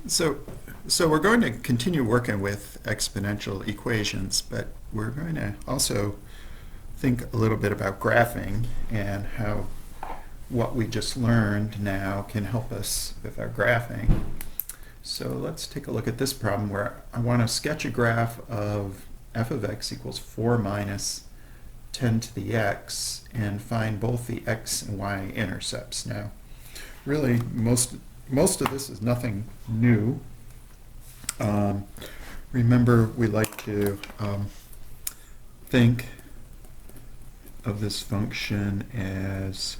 So, so we're going to continue working with exponential equations, but we're going to also think a little bit about graphing and how what we just learned now can help us with our graphing. So let's take a look at this problem where I want to sketch a graph of f of x equals 4 minus 10 to the x and find both the x and y intercepts. Now, really, most of this is nothing new. Remember, we like to think of this function as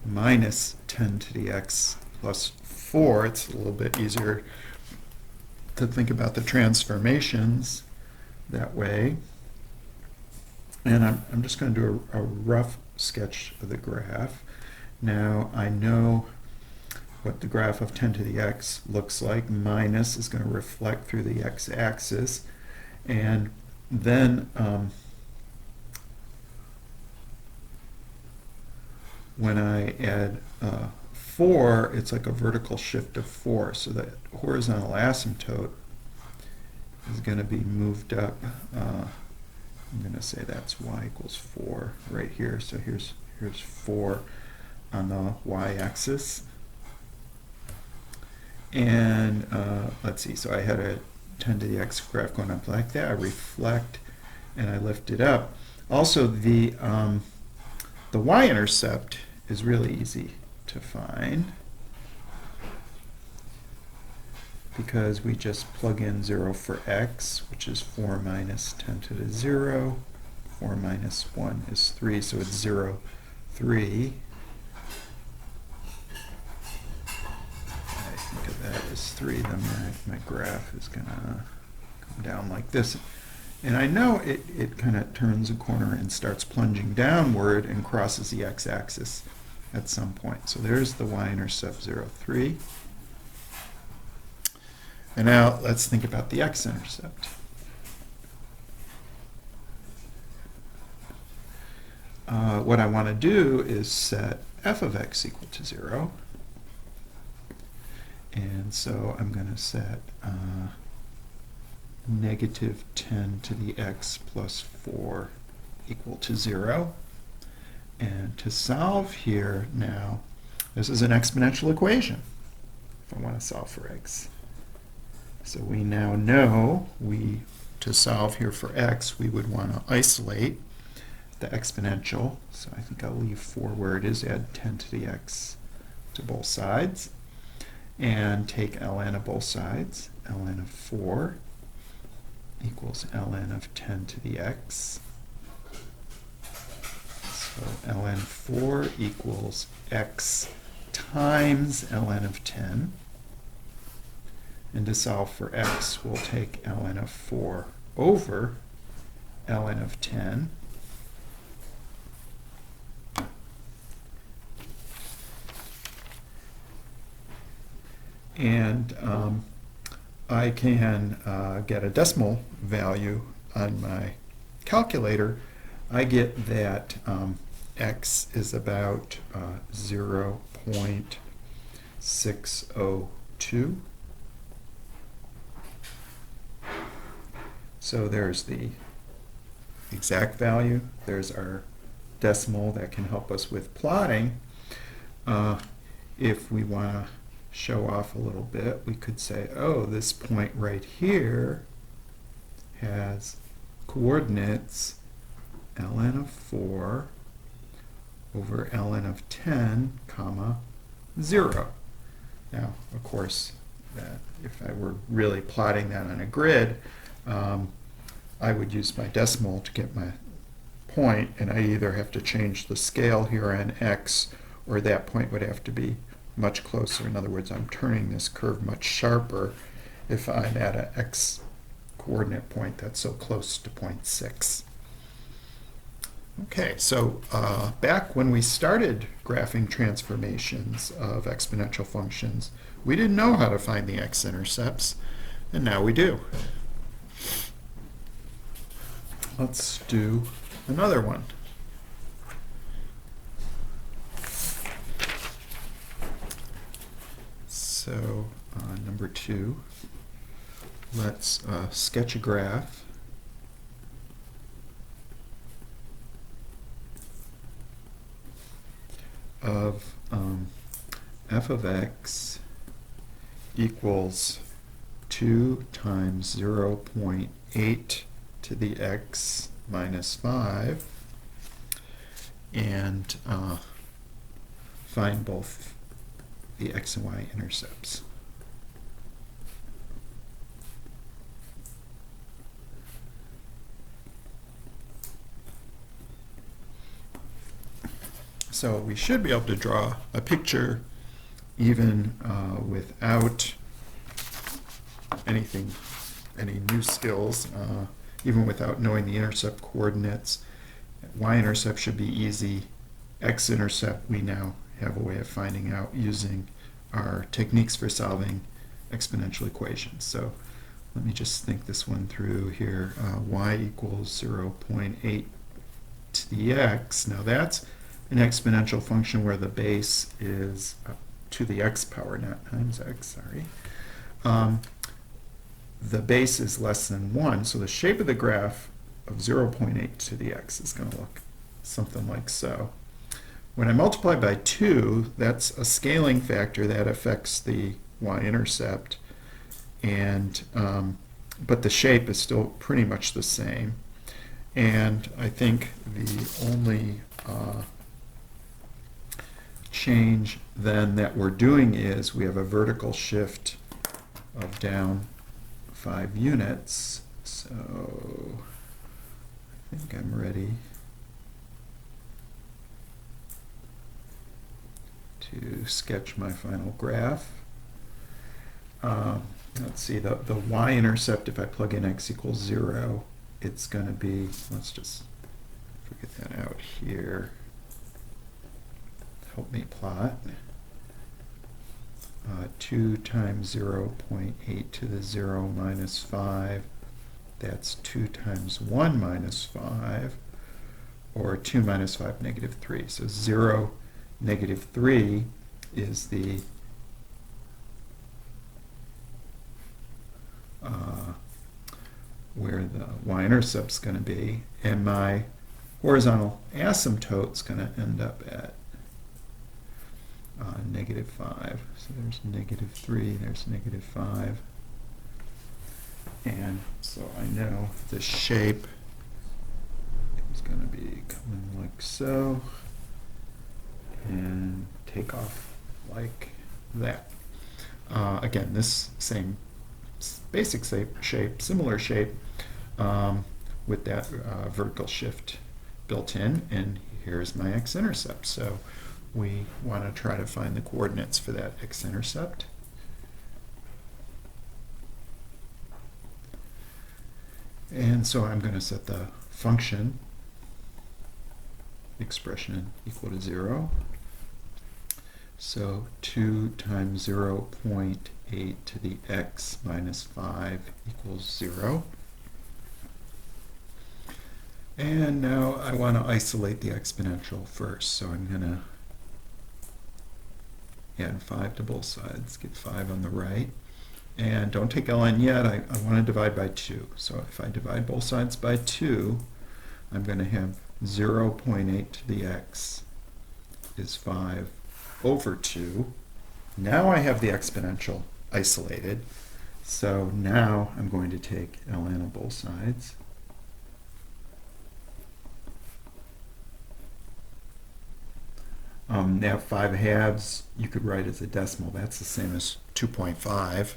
minus 10 to the x plus 4. It's a little bit easier to think about the transformations that way. And I'm just going to do a rough sketch of the graph. Now, I know what the graph of 10 to the x looks like. Minus is going to reflect through the x-axis. And then when I add 4, it's like a vertical shift of 4. So that horizontal asymptote is going to be moved up. I'm going to say that's y equals 4 right here. So here's 4 on the y-axis. And let's see, so I had a 10 to the x graph going up like that. I reflect and I lift it up. Also, the y-intercept is really easy to find because we just plug in 0 for x, which is 4 minus 10 to the 0. 4 minus 1 is 3, so it's 0, 3. I think of that as 3, then my graph is going to come down like this. And I know it kind of turns a corner and starts plunging downward and crosses the x-axis at some point. So there's the y-intercept 0, 3. And now let's think about the x-intercept. What I want to do is set f of x equal to 0. And so I'm going to set negative 10 to the x plus 4 equal to 0. And to solve here now, this is an exponential equation if I want to solve for x. So we now know to solve here for x, we would want to isolate the exponential. So I think I'll leave 4 where it is, add 10 to the x to both sides, and take ln of both sides. Ln of 4 equals ln of 10 to the x. So ln 4 equals x times ln of 10. And to solve for x, we'll take ln of 4 over ln of 10. And I can get a decimal value on my calculator. I get that x is about 0.602. So there's the exact value. There's our decimal that can help us with plotting. If we want to show off a little bit, we could say, oh, this point right here has coordinates ln of 4 over ln of 10, comma, 0. Now, of course, if I were really plotting that on a grid, I would use my decimal to get my point, and I either have to change the scale here on x, or that point would have to be much closer. In other words, I'm turning this curve much sharper if I'm at an x coordinate point that's so close to 0.6. Okay, so back when we started graphing transformations of exponential functions, we didn't know how to find the x-intercepts, and now we do. Let's do another one. So number 2, let's sketch a graph of f of x equals 2 times 0.8 to the x minus 5, and find both the x and y intercepts. So we should be able to draw a picture even without any new skills, even without knowing the intercept coordinates. Y-intercept should be easy. X-intercept we now have a way of finding out using our techniques for solving exponential equations. So let me just think this one through here. Y equals 0.8 to the x. Now that's an exponential function where the base is to the x power, not times x, sorry. The base is less than 1, so the shape of the graph of 0.8 to the x is going to look something like so. When I multiply by 2, that's a scaling factor that affects the y-intercept, and but the shape is still pretty much the same. And I think the only change then that we're doing is we have a vertical shift of down 5 units. So I think I'm ready to sketch my final graph. Let's see, the y-intercept, if I plug in x equals 0, it's going to be, let's just figure that out here. Help me plot. 2 times 0.8 to the 0 minus 5, that's 2 times 1 minus 5, or 2 minus 5, negative 3. So 0, negative 3 is the where the y-intercept's going to be, and my horizontal asymptote's going to end up at negative 5. So there's negative 3, there's negative 5. And so I know the shape is going to be coming like so, and take off like that. Again, this same basic shape, similar shape, with that vertical shift built in, and here's my x-intercept. So we want to try to find the coordinates for that x-intercept. And so I'm going to set the function expression equal to 0. So 2 times 0.8 to the x minus 5 equals 0. And now I want to isolate the exponential first, so I'm going to add 5 to both sides, get 5 on the right. And don't take ln yet, I want to divide by 2. So if I divide both sides by 2, I'm going to have 0.8 to the x is 5 over 2. Now I have the exponential isolated. So now I'm going to take ln of both sides. Now 5 halves you could write as a decimal. That's the same as 2.5.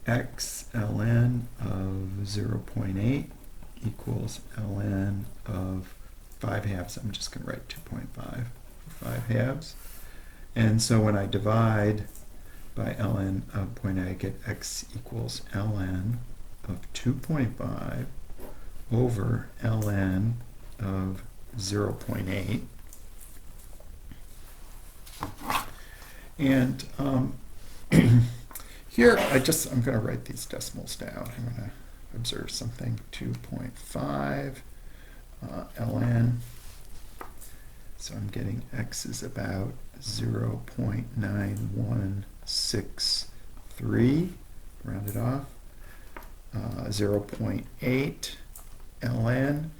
X ln of 0.8 equals ln of 5 halves. I'm just going to write 2.5 for 5 halves. And so when I divide by ln of 0.8, I get x equals ln of 2.5 over ln of 0.8. And here I'm going to write these decimals down. I'm going to observe something. 2.5 ln So I'm getting x is about 0.9163, rounded off, 0.8 ln.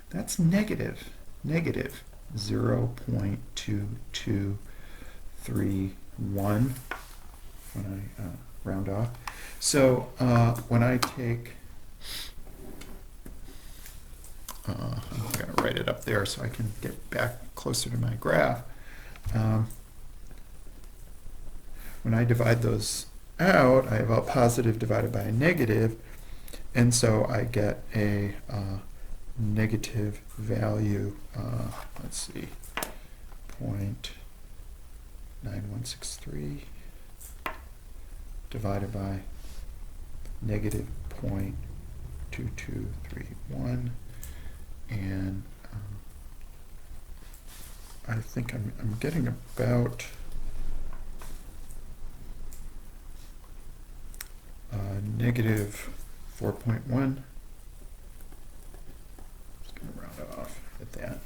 That's negative 0.2231 when I round off. So when I take, I'm going to write it up there so I can get back closer to my graph. When I divide those out, I have a positive divided by a negative, and so I get a negative value, let's see, 0.9163 divided by negative 0.2231, and I think I'm getting about negative 4.1. Just going to round it off at that.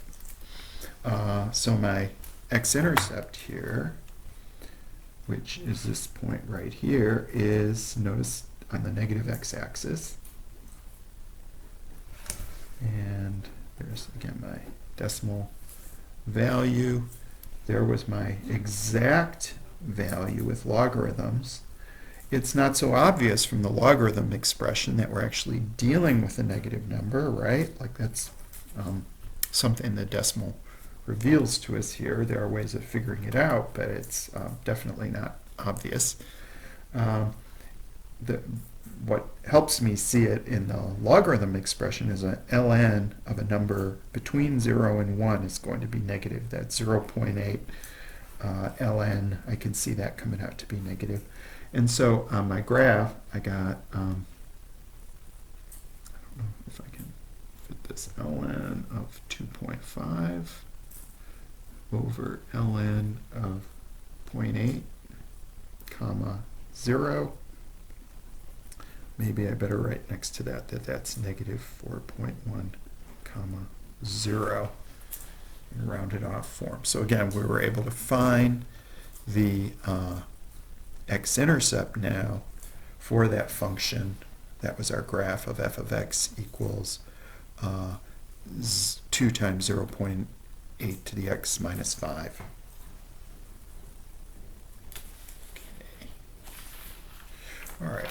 So my x-intercept here, which is this point right here, is, notice, on the negative x-axis. And there's, again, my decimal value. There was my exact value with logarithms. It's not so obvious from the logarithm expression that we're actually dealing with a negative number, right? Like that's something the decimal reveals to us here. There are ways of figuring it out, but it's definitely not obvious. What helps me see it in the logarithm expression is a ln of a number between 0 and 1 is going to be negative. That's 0.8 ln. I can see that coming out to be negative. And so on my graph, I got, I don't know if I can fit this ln of 2.5 over ln of 0.8, comma 0. Maybe I better write next to that that's negative 4.1, comma 0 in rounded off form. So again, we were able to find the x-intercept now for that function. That was our graph of f of x equals 2 times 0.8 to the x minus 5. Okay. All right.